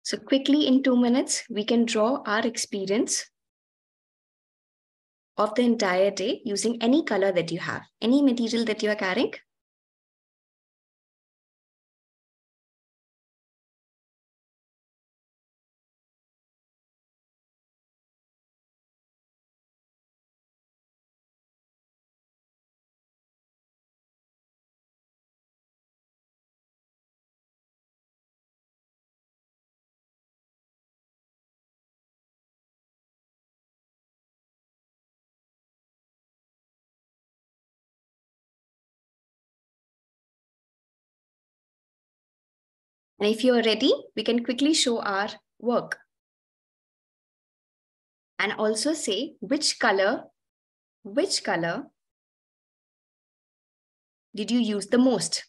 So quickly in 2 minutes, we can draw our experience of the entire day using any color that you have, any material that you are carrying. And if you're ready, we can quickly show our work. And also say which color did you use the most?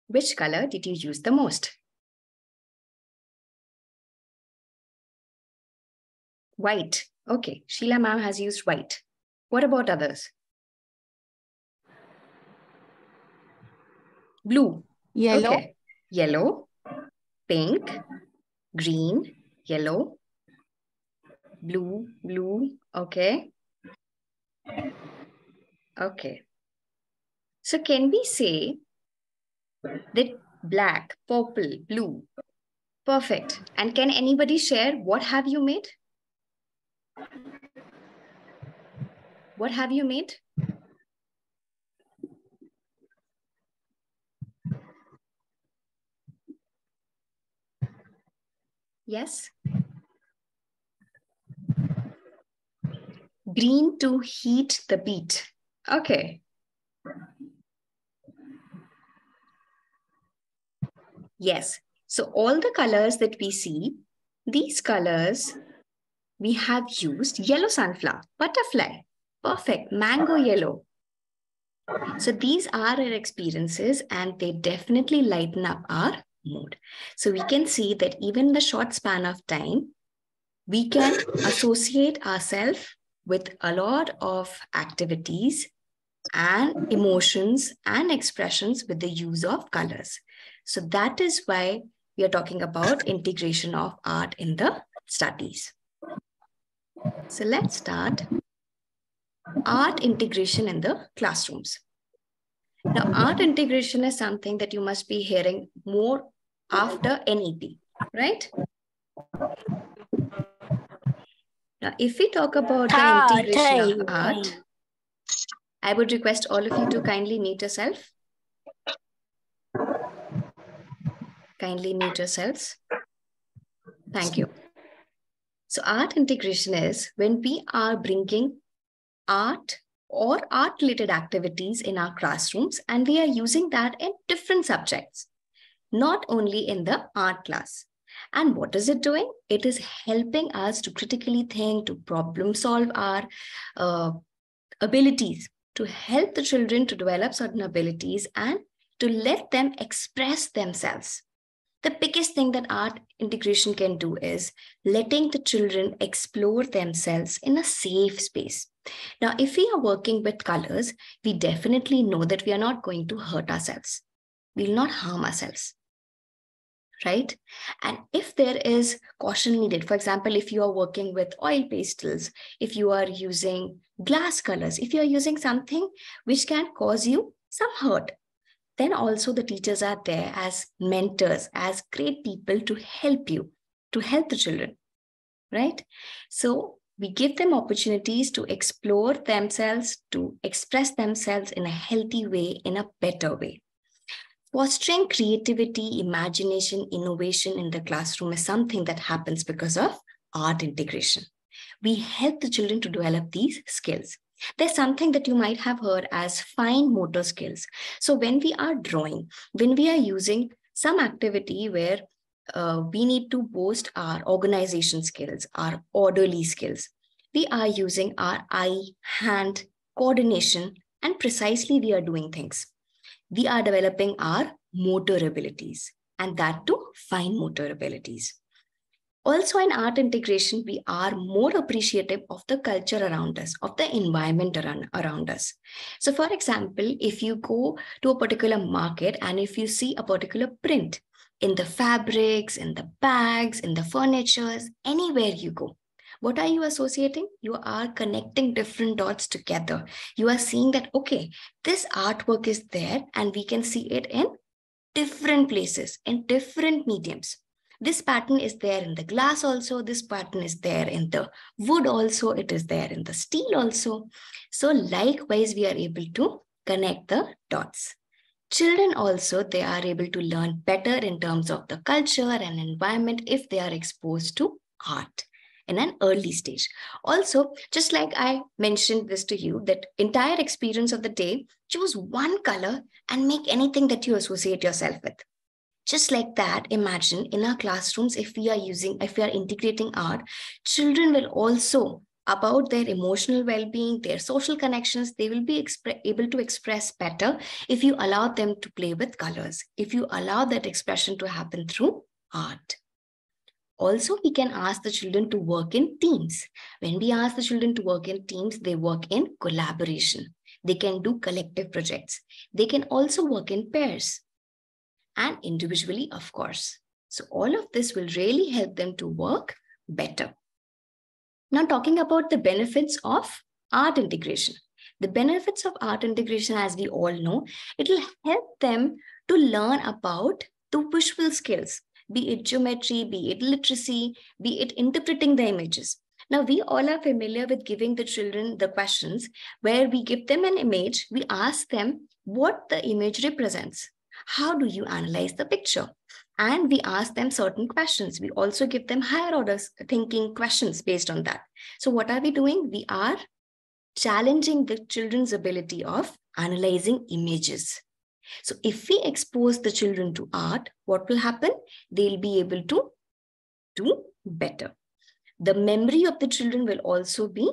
Which color did you use the most? White. Okay, Sheila ma'am has used white. What about others? Blue. Yellow. Okay. Yellow, pink, green, yellow, blue. Okay. Okay. So can we say that black, purple, blue? Perfect. And can anybody share what have you made? What have you made? Yes. Green to heat the beat. Okay. Yes. So all the colors that we see, these colors, we have used yellow sunflower, butterfly, perfect, mango yellow. So these are our experiences and they definitely lighten up our mood. So we can see that even in the short span of time, we can associate ourselves with a lot of activities and emotions and expressions with the use of colors. So that is why we are talking about integration of art in the studies. So let's start art integration in the classrooms. Now, art integration is something that you must be hearing more after NEP, right? Now, if we talk about the integration of art, I would request all of you to kindly mute yourself. Kindly mute yourselves. Thank you. So art integration is when we are bringing art or art-related activities in our classrooms and we are using that in different subjects, not only in the art class. And what is it doing? It is helping us to critically think, to problem solve our abilities, to help the children to develop certain abilities and to let them express themselves. The biggest thing that art integration can do is letting the children explore themselves in a safe space. Now, if we are working with colors, we definitely know that we are not going to hurt ourselves. We will not harm ourselves, right? And if there is caution needed, for example, if you are working with oil pastels, if you are using glass colors, if you are using something which can cause you some hurt, then also the teachers are there as mentors, as great people to help you, to help the children, right? So we give them opportunities to explore themselves, to express themselves in a healthy way, in a better way. Fostering creativity, imagination, innovation in the classroom is something that happens because of art integration. We help the children to develop these skills. There's something that you might have heard as fine motor skills. So when we are drawing, when we are using some activity where we need to boost our organization skills, our orderly skills, we are using our eye, hand, coordination, and precisely we are doing things. We are developing our motor abilities, and that too fine motor abilities. Also, in art integration, we are more appreciative of the culture around us, of the environment around us. So, for example, if you go to a particular market and if you see a particular print in the fabrics, in the bags, in the furnitures, anywhere you go, what are you associating? You are connecting different dots together. You are seeing that, okay, this artwork is there and we can see it in different places, in different mediums. This pattern is there in the glass also. This pattern is there in the wood also. It is there in the steel also. So likewise, we are able to connect the dots. Children also, they are able to learn better in terms of the culture and environment if they are exposed to art in an early stage. Also, just like I mentioned this to you, that entire experience of the day, choose one color and make anything that you associate yourself with. Just like that, imagine in our classrooms, if we are integrating art, children will also, about their emotional well-being, their social connections, they will be able to express better if you allow them to play with colors, if you allow that expression to happen through art. Also, we can ask the children to work in teams. When we ask the children to work in teams, they work in collaboration. They can do collective projects. They can also work in pairs and individually, of course. So all of this will really help them to work better. Now, talking about the benefits of art integration. The benefits of art integration, as we all know, it will help them to learn about the visual skills, be it geometry, be it literacy, be it interpreting the images. Now, we all are familiar with giving the children the questions where we give them an image, we ask them what the image represents. How do you analyze the picture? And we ask them certain questions. We also give them higher order thinking questions based on that. So what are we doing? We are challenging the children's ability of analyzing images. So if we expose the children to art, what will happen? They'll be able to do better. The memory of the children will also be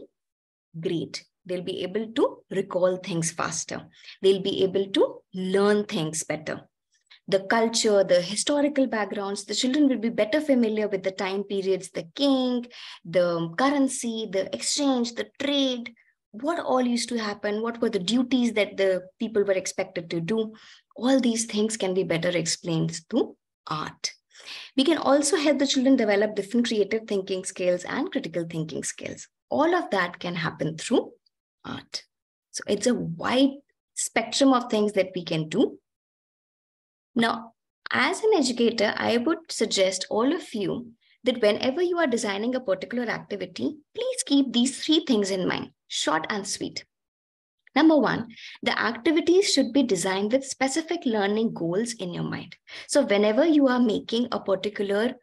great. They'll be able to recall things faster. They'll be able to learn things better. The culture, the historical backgrounds, the children will be better familiar with the time periods, the king, the currency, the exchange, the trade, what all used to happen, what were the duties that the people were expected to do. All these things can be better explained through art. We can also help the children develop different creative thinking skills and critical thinking skills. All of that can happen through art. So it's a wide spectrum of things that we can do. Now, as an educator, I would suggest all of you that whenever you are designing a particular activity, please keep these three things in mind, short and sweet. Number one, the activities should be designed with specific learning goals in your mind. So whenever you are making a particular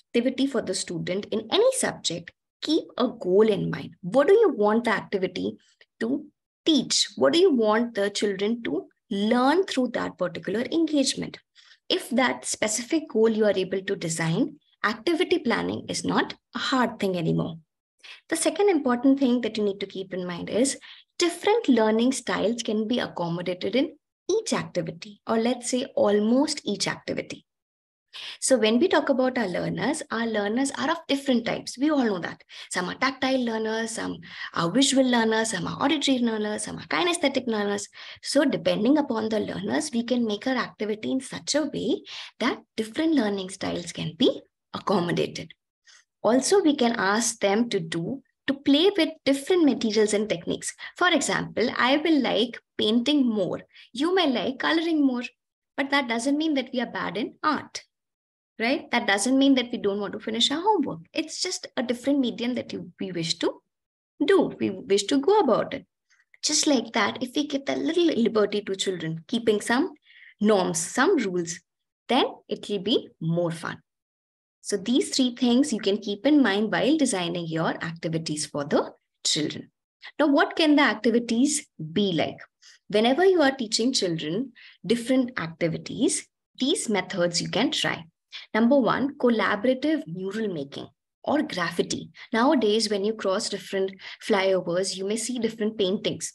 activity for the student in any subject, keep a goal in mind. What do you want the activity to teach? What do you want the children to learn through that particular engagement? If that specific goal you are able to design, activity planning is not a hard thing anymore. The second important thing that you need to keep in mind is different learning styles can be accommodated in each activity, or let's say almost each activity. So when we talk about our learners are of different types. We all know that. Some are tactile learners, some are visual learners, some are auditory learners, some are kinesthetic learners. So depending upon the learners, we can make our activity in such a way that different learning styles can be accommodated. Also, we can ask them to play with different materials and techniques. For example, I will like painting more. You may like coloring more, but that doesn't mean that we are bad in art. Right? That doesn't mean that we don't want to finish our homework. It's just a different medium that we wish to do. We wish to go about it. Just like that, if we give a little liberty to children, keeping some norms, some rules, then it will be more fun. So these three things you can keep in mind while designing your activities for the children. Now, what can the activities be like? Whenever you are teaching children different activities, these methods you can try. Number one, collaborative mural making or graffiti. Nowadays, when you cross different flyovers, you may see different paintings.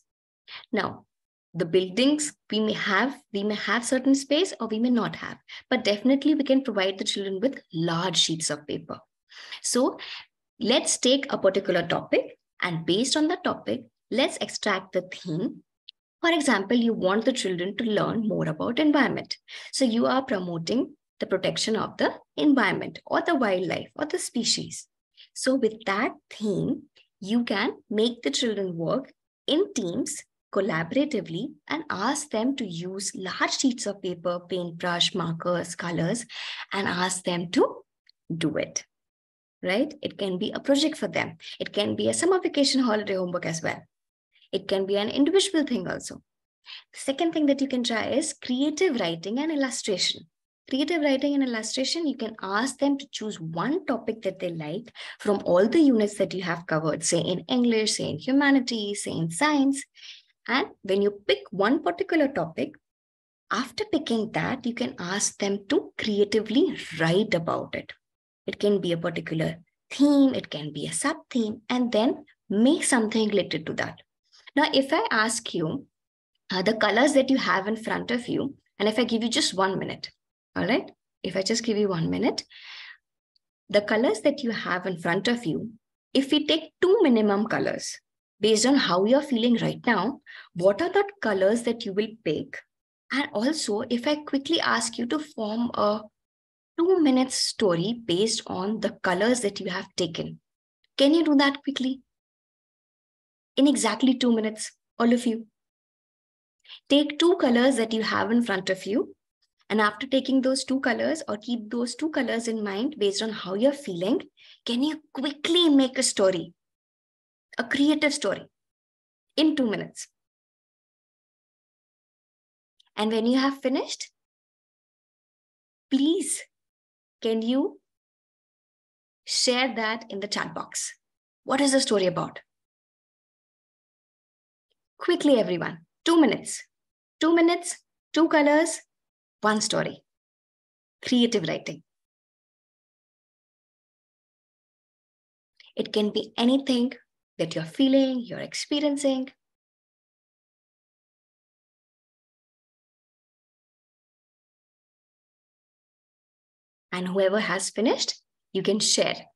Now, the buildings, we may have certain space or we may not have, but definitely we can provide the children with large sheets of paper. So let's take a particular topic, and based on the topic, let's extract the theme. For example, you want the children to learn more about environment. So you are promoting the protection of the environment or the wildlife or the species. So with that theme, you can make the children work in teams collaboratively and ask them to use large sheets of paper, paintbrush, markers, colors, and ask them to do it. Right? It can be a project for them. It can be a summer vacation holiday homework as well. It can be an individual thing also. The second thing that you can try is creative writing and illustration. Creative writing and illustration, you can ask them to choose one topic that they like from all the units that you have covered, say in English, say in humanities, say in science. And when you pick one particular topic, after picking that, you can ask them to creatively write about it. It can be a particular theme, it can be a sub-theme, and then make something related to that. Now, if I ask you the colors that you have in front of you, and if I give you just 1 minute, all right? If I just give you 1 minute, the colors that you have in front of you, if we take 2 minimum colors, based on how you're feeling right now, what are the colors that you will pick? And also, if I quickly ask you to form a 2-minute story based on the colors that you have taken, can you do that quickly? In exactly 2 minutes, all of you. Take 2 colors that you have in front of you, and after taking those 2 colors, or keep those 2 colors in mind based on how you're feeling, can you quickly make a story, a creative story in 2 minutes? And when you have finished, please, can you share that in the chat box? What is the story about? Quickly, everyone. 2 minutes. 2 minutes, 2 colors, 1 story. Creative writing. It can be anything that you're feeling, you're experiencing. And whoever has finished, you can share.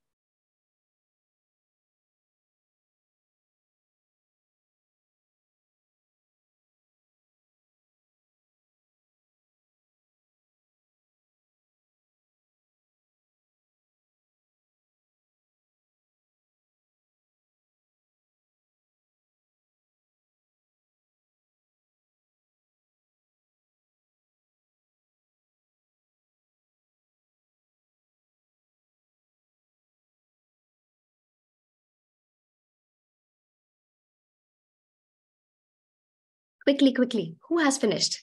Quickly, quickly. Who has finished?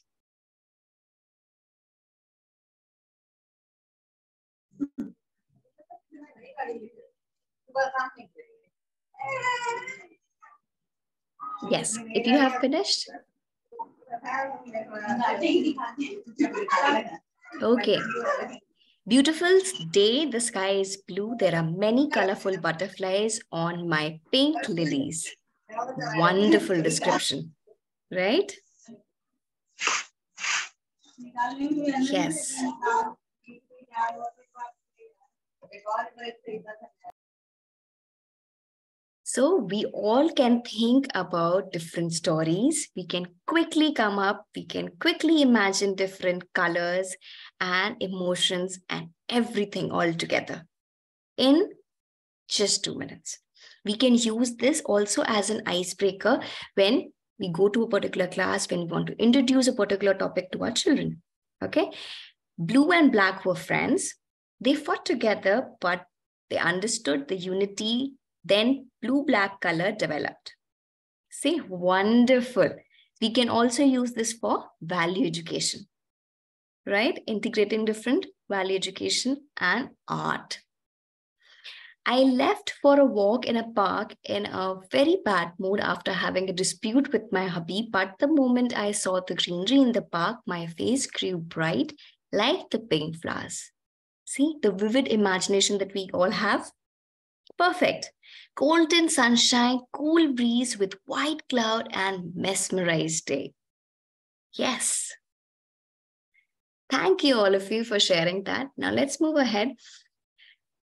Yes, if you have finished. Okay. Beautiful day, the sky is blue. There are many colorful butterflies on my pink lilies. Wonderful description, right? Yes. So we all can think about different stories. We can quickly come up, we can quickly imagine different colors and emotions and everything all together in just 2 minutes. We can use this also as an icebreaker when we go to a particular class, when we want to introduce a particular topic to our children. Okay. Blue and black were friends. They fought together, but they understood the unity. Then blue-black color developed. See, wonderful. We can also use this for value education, right? Integrating different value education and art. I left for a walk in a park in a very bad mood after having a dispute with my hubby. But the moment I saw the greenery in the park, my face grew bright like the pink flowers. See, the vivid imagination that we all have. Perfect. Golden sunshine, cool breeze with white cloud and mesmerized day. Yes. Thank you all of you for sharing that. Now let's move ahead.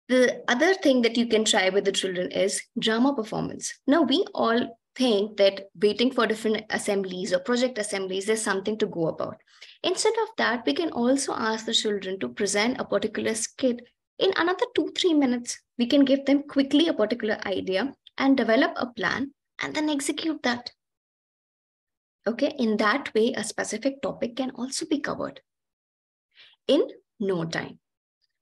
The other thing that you can try with the children is drama performance. Now, we all think that waiting for different assemblies or project assemblies is something to go about. Instead of that, we can also ask the children to present a particular skit in another 2-3 minutes. We can give them quickly a particular idea and develop a plan and then execute that. Okay, in that way, a specific topic can also be covered in no time.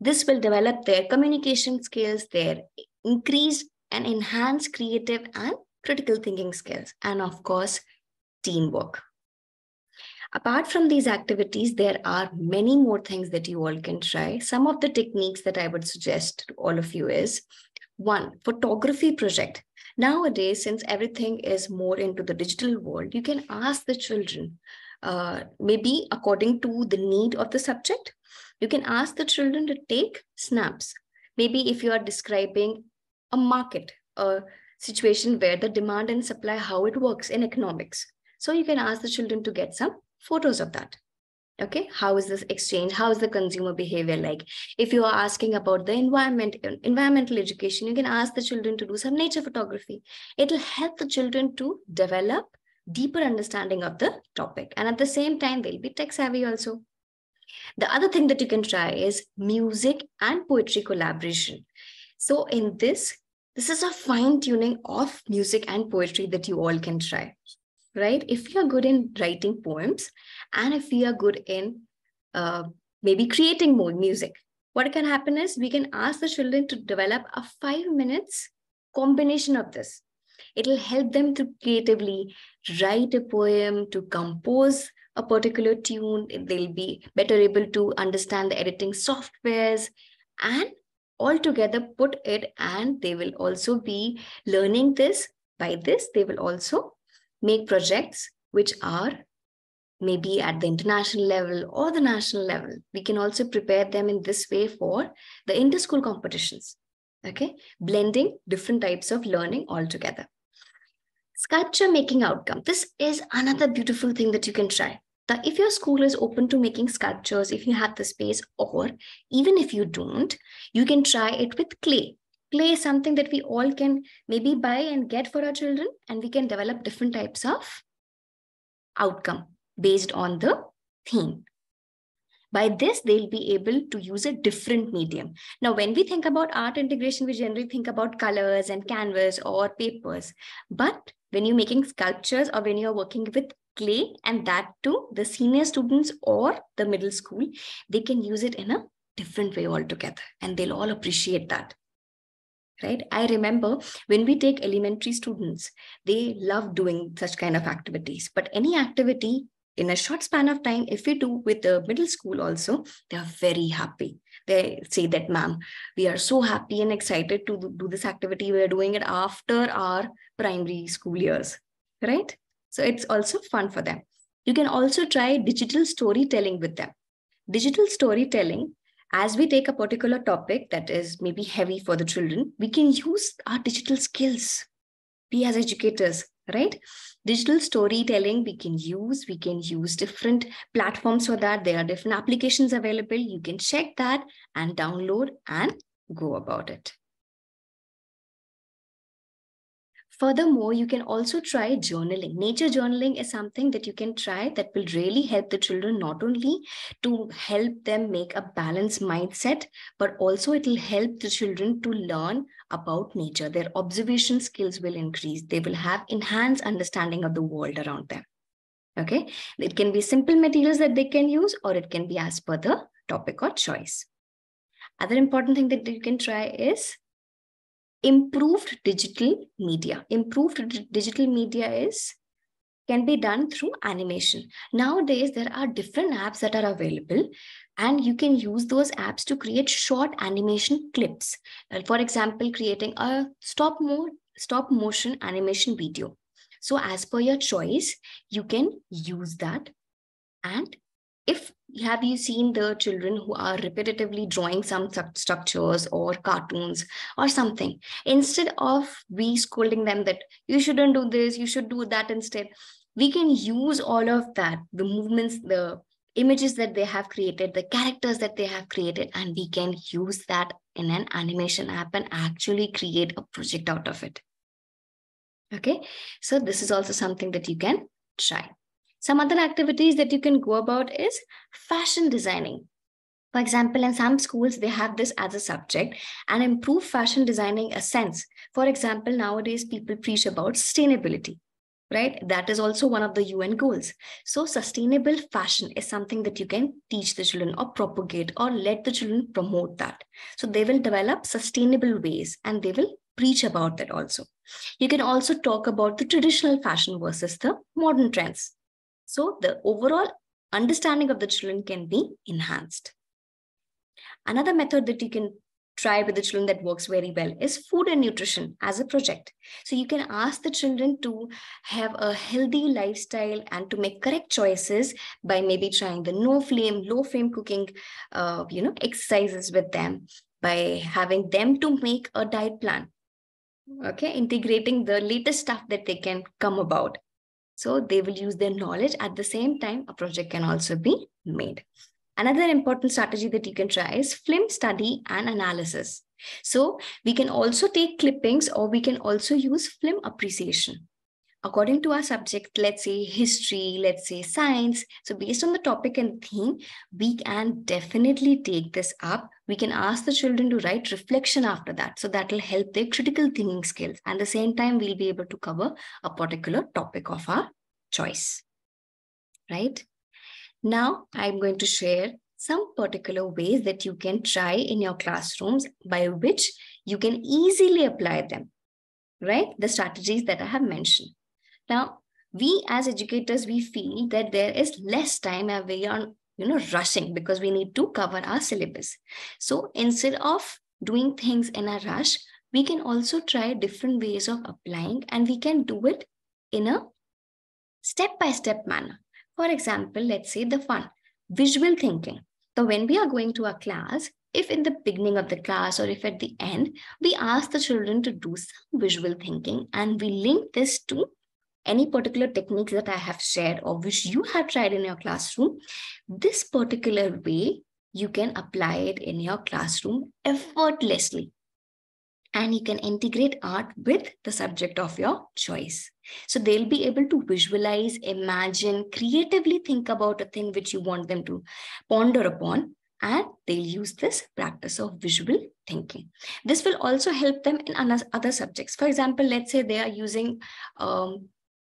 This will develop their communication skills, their increased and enhanced creative and critical thinking skills, and of course, teamwork. Apart from these activities, there are many more things that you all can try. Some of the techniques that I would suggest to all of you is, one, photography project. Nowadays, since everything is more into the digital world, you can ask the children, maybe according to the need of the subject, you can ask the children to take snaps. Maybe if you are describing a market, a situation where the demand and supply, how it works in economics. So you can ask the children to get some photos of that. Okay, how is this exchange? How is the consumer behavior like? If you are asking about the environmental education, you can ask the children to do some nature photography. It will help the children to develop deeper understanding of the topic. And at the same time, they'll be tech savvy also. The other thing that you can try is music and poetry collaboration. So in this is a fine tuning of music and poetry that you all can try. Right? If you are good in writing poems and if we are good in maybe creating more music, what can happen is we can ask the children to develop a 5 minutes combination of this. It will help them to creatively write a poem, to compose a particular tune. They'll be better able to understand the editing softwares and altogether put it, and they will also be learning this. By this, they will also make projects which are maybe at the international level or the national level. We can also prepare them in this way for the inter-school competitions. Okay, blending different types of learning all together. Sculpture making outcome. This is another beautiful thing that you can try. That if your school is open to making sculptures, if you have the space, or even if you don't, you can try it with clay. Clay is something that we all can maybe buy and get for our children, and we can develop different types of outcome based on the theme. By this, they'll be able to use a different medium. Now, when we think about art integration, we generally think about colors and canvas or papers. But when you're making sculptures or when you're working with clay, and that too, the senior students or the middle school, they can use it in a different way altogether, and they'll all appreciate that. Right? I remember when we take elementary students, they love doing such kind of activities. But any activity in a short span of time, if we do with the middle school also, they are very happy. They say that, ma'am, we are so happy and excited to do this activity. We are doing it after our primary school years, right? So it's also fun for them. You can also try digital storytelling with them. Digital storytelling, as we take a particular topic that is maybe heavy for the children, we can use our digital skills, be as educators, right? Digital storytelling we can use different platforms for that. There are different applications available. You can check that and download and go about it. Furthermore, you can also try journaling. Nature journaling is something that you can try that will really help the children, not only to help them make a balanced mindset, but also it will help the children to learn about nature. Their observation skills will increase. They will have enhanced understanding of the world around them. Okay, it can be simple materials that they can use, or it can be as per the topic or choice. Other important thing that you can try is improved digital media. Improved digital media can be done through animation. Nowadays, there are different apps that are available, and you can use those apps to create short animation clips. For example, creating a stop motion animation video. So as per your choice, you can use that. And have you seen the children who are repetitively drawing some structures or cartoons or something? Instead of we scolding them that you shouldn't do this, you should do that instead, we can use all of that, the movements, the images that they have created, the characters that they have created, and we can use that in an animation app and actually create a project out of it. Okay, so this is also something that you can try. Some other activities that you can go about is fashion designing. For example, in some schools, they have this as a subject and improve fashion designing a sense. For example, nowadays people preach about sustainability, right? That is also one of the UN goals. So sustainable fashion is something that you can teach the children or propagate or let the children promote that. So they will develop sustainable ways and they will preach about that also. You can also talk about the traditional fashion versus the modern trends. So the overall understanding of the children can be enhanced. Another method that you can try with the children that works very well is food and nutrition as a project. So you can ask the children to have a healthy lifestyle and to make correct choices by maybe trying the low flame cooking, exercises with them, by having them to make a diet plan. Okay, integrating the latest stuff that they can come about. So they will use their knowledge. At the same time, a project can also be made. Another important strategy that you can try is film study and analysis. So we can also take clippings or we can also use film appreciation. According to our subject, let's say history, let's say science. So based on the topic and theme, we can definitely take this up. We can ask the children to write reflection after that. So that will help their critical thinking skills. And at the same time, we'll be able to cover a particular topic of our choice, right? Now, I'm going to share some particular ways that you can try in your classrooms by which you can easily apply them, right? The strategies that I have mentioned. Now, we as educators, we feel that there is less time and we are, rushing because we need to cover our syllabus. So instead of doing things in a rush, we can also try different ways of applying and we can do it in a step-by-step manner. For example, let's say the fun, visual thinking. So when we are going to a class, if in the beginning of the class or if at the end, we ask the children to do some visual thinking and we link this to any particular techniques that I have shared or which you have tried in your classroom, this particular way, you can apply it in your classroom effortlessly. And you can integrate art with the subject of your choice. So they'll be able to visualize, imagine, creatively think about a thing which you want them to ponder upon, and they'll use this practice of visual thinking. This will also help them in other subjects. For example, let's say they are using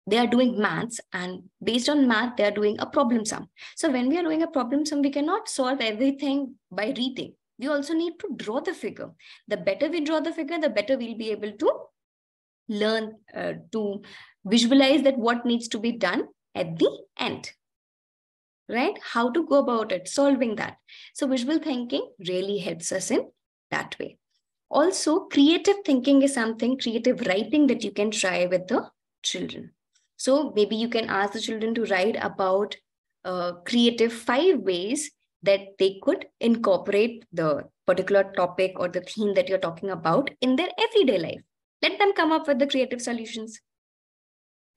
they are doing maths and based on math, they are doing a problem sum. So when we are doing a problem sum, we cannot solve everything by reading. We also need to draw the figure. The better we draw the figure, the better we'll be able to learn to visualize that what needs to be done at the end, right? How to go about it, solving that. So visual thinking really helps us in that way. Also, creative thinking is something, creative writing that you can try with the children. So maybe you can ask the children to write about creative 5 ways that they could incorporate the particular topic or the theme that you're talking about in their everyday life. Let them come up with the creative solutions.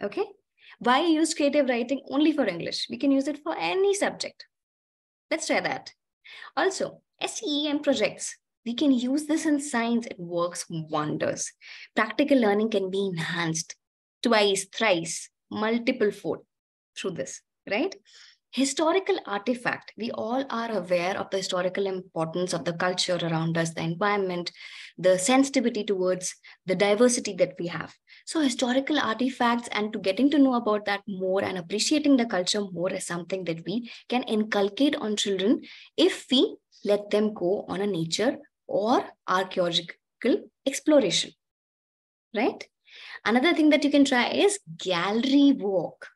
Okay? Why use creative writing only for English? We can use it for any subject. Let's try that. Also, SEM projects. We can use this in science. It works wonders. Practical learning can be enhanced twice, thrice, multiple fold through this, right? Historical artifact. We all are aware of the historical importance of the culture around us, the environment, the sensitivity towards the diversity that we have. So historical artifacts and to getting to know about that more and appreciating the culture more is something that we can inculcate on children if we let them go on a nature or archaeological exploration, right? Another thing that you can try is gallery walk.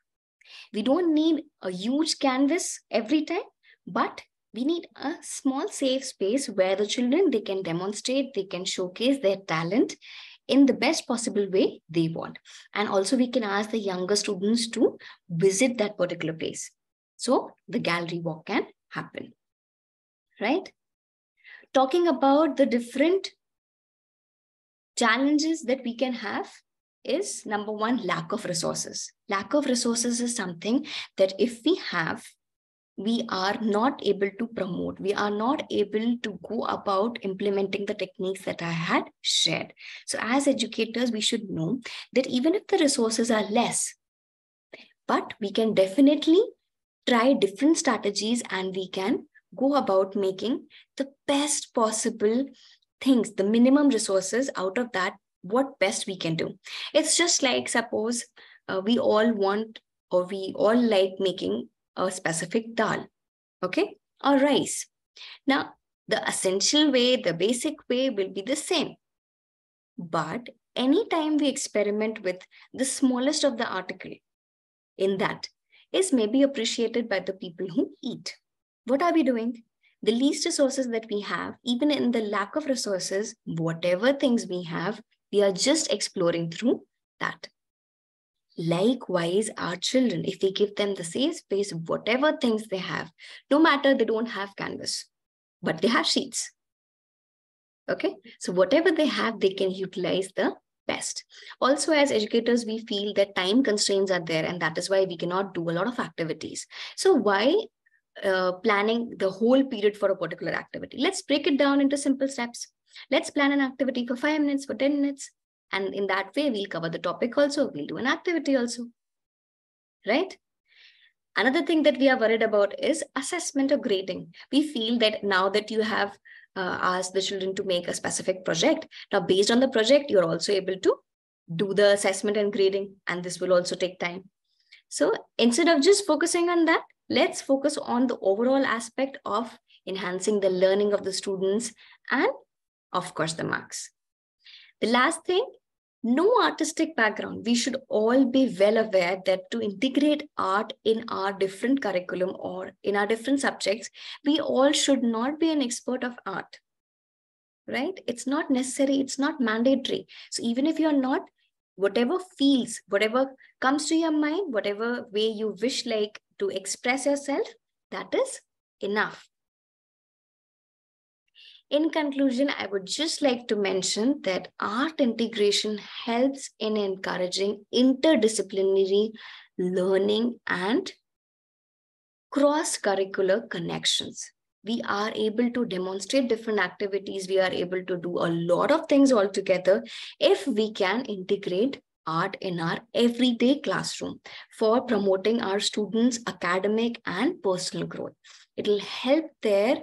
We don't need a huge canvas every time, but we need a small safe space where the children, they can demonstrate, they can showcase their talent in the best possible way they want. And also we can ask the younger students to visit that particular place. So the gallery walk can happen, right? Talking about the different challenges that we can have is number one, lack of resources. Lack of resources is something that if we have, we are not able to promote, we are not able to go about implementing the techniques that I had shared. So as educators, we should know that even if the resources are less, but we can definitely try different strategies and we can go about making the best possible things, the minimum resources out of that, what best we can do. It's just like, suppose we all want or we all like making a specific dal, okay, or rice. Now, the essential way, the basic way will be the same. But anytime we experiment with the smallest of the article in that is maybe appreciated by the people who eat. What are we doing? The least resources that we have, even in the lack of resources, whatever things we have, we are just exploring through that. Likewise, our children, if we give them the safe space, whatever things they have, no matter they don't have canvas, but they have sheets. Okay, so whatever they have, they can utilize the best. Also, as educators, we feel that time constraints are there, and that is why we cannot do a lot of activities. So why planning the whole period for a particular activity? Let's break it down into simple steps. Let's plan an activity for 5 minutes, for 10 minutes. And in that way, we'll cover the topic also. We'll do an activity also, right? Another thing that we are worried about is assessment or grading. We feel that now that you have asked the children to make a specific project, now based on the project, you're also able to do the assessment and grading, and this will also take time. So instead of just focusing on that, let's focus on the overall aspect of enhancing the learning of the students and, of course, the marks. The last thing, no artistic background. We should all be well aware that to integrate art in our different curriculum or in our different subjects, we all should not be an expert of art, right? It's not necessary. It's not mandatory. So even if you're not, whatever feels, whatever comes to your mind, whatever way you wish like to express yourself, that is enough. In conclusion, I would just like to mention that art integration helps in encouraging interdisciplinary learning and cross-curricular connections. We are able to demonstrate different activities. We are able to do a lot of things all together if we can integrate art in our everyday classroom for promoting our students' academic and personal growth. It will help their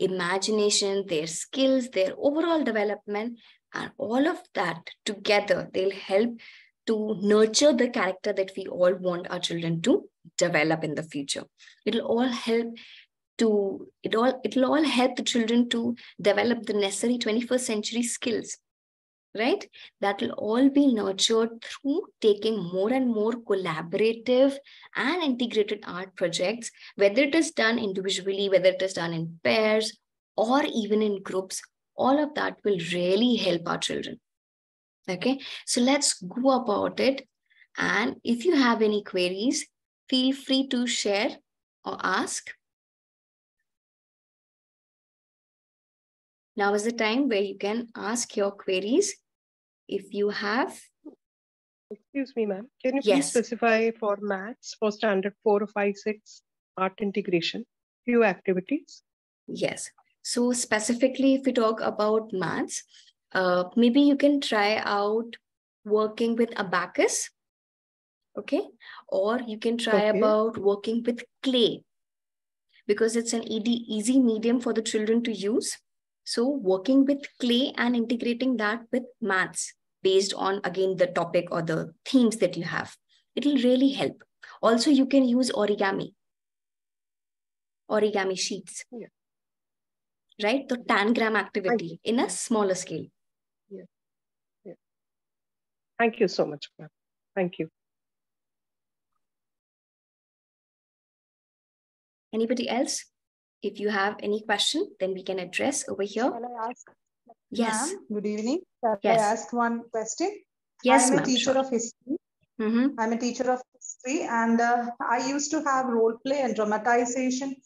imagination, their skills, their overall development, and all of that together, they'll help to nurture the character that we all want our children to develop in the future. It'll all help the children to develop the necessary 21st century skills, right? That will all be nurtured through taking more and more collaborative and integrated art projects, whether it is done individually, whether it is done in pairs or even in groups. All of that will really help our children. Okay, so let's go about it. And if you have any queries, feel free to share or ask. Now is the time where you can ask your queries if you have. Excuse me, ma'am. Can you please Yes. specify for maths for standard 4 or 5, 6 art integration, few activities? Yes. So specifically, if we talk about maths, maybe you can try out working with abacus. Okay. Or you can try about working with clay, because it's an easy medium for the children to use. So working with clay and integrating that with maths based on, again, the topic or the themes that you have, it will really help. Also, you can use origami sheets, right? The tangram activity in a smaller scale. Yeah. Yeah. Thank you so much, ma'am. Thank you. Anybody else? If you have any question, then we can address over here. Shall I ask? Yes. Good evening. Shall Yes. I ask one question? Yes, I'm a teacher of history. I'm a teacher of history, and I used to have role play and dramatization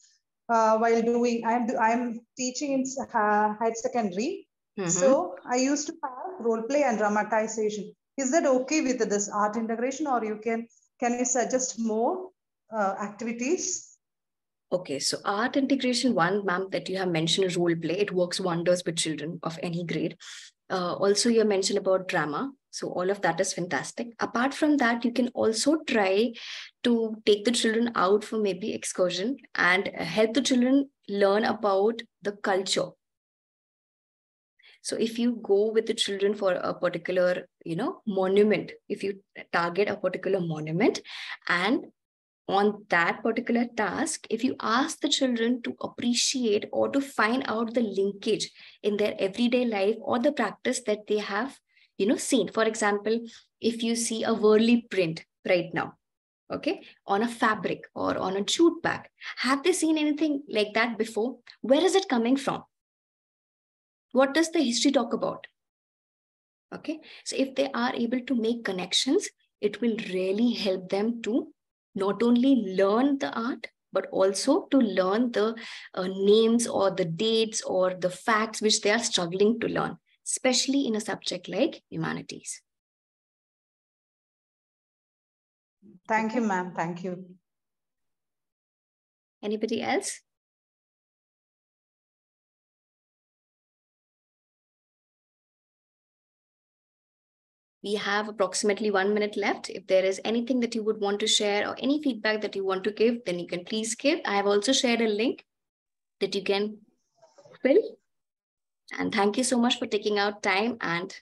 while doing. I'm teaching in higher secondary, so I used to have role play and dramatization. Is that okay with this art integration, or can you suggest more activities? Okay, so art integration one, ma'am, that you have mentioned role play. It works wonders with children of any grade. Also, you mentioned about drama. So all of that is fantastic. Apart from that, you can also try to take the children out for maybe excursion and help the children learn about the culture. So if you go with the children for a particular, monument, if you target a particular monument, and on that particular task, if you ask the children to appreciate or to find out the linkage in their everyday life or the practice that they have, seen. For example, if you see a whirly print right now, okay, on a fabric or on a jute bag, have they seen anything like that before? Where is it coming from? What does the history talk about? Okay, so if they are able to make connections, it will really help them to not only learn the art, but also to learn the names or the dates or the facts which they are struggling to learn, especially in a subject like humanities. Thank you, ma'am. Thank you. Anybody else? We have approximately 1 minute left. If there is anything that you would want to share or any feedback that you want to give, then you can please give. I have also shared a link that you can fill. And thank you so much for taking out time and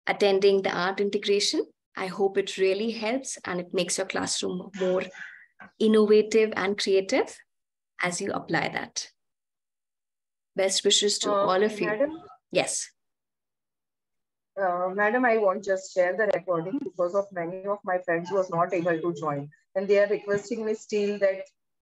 attending the art integration. I hope it really helps and it makes your classroom more innovative and creative as you apply that. Best wishes to all of you. Madam? Yes. Madam, I won't just share the recording because of many of my friends who was not able to join. And they are requesting me still that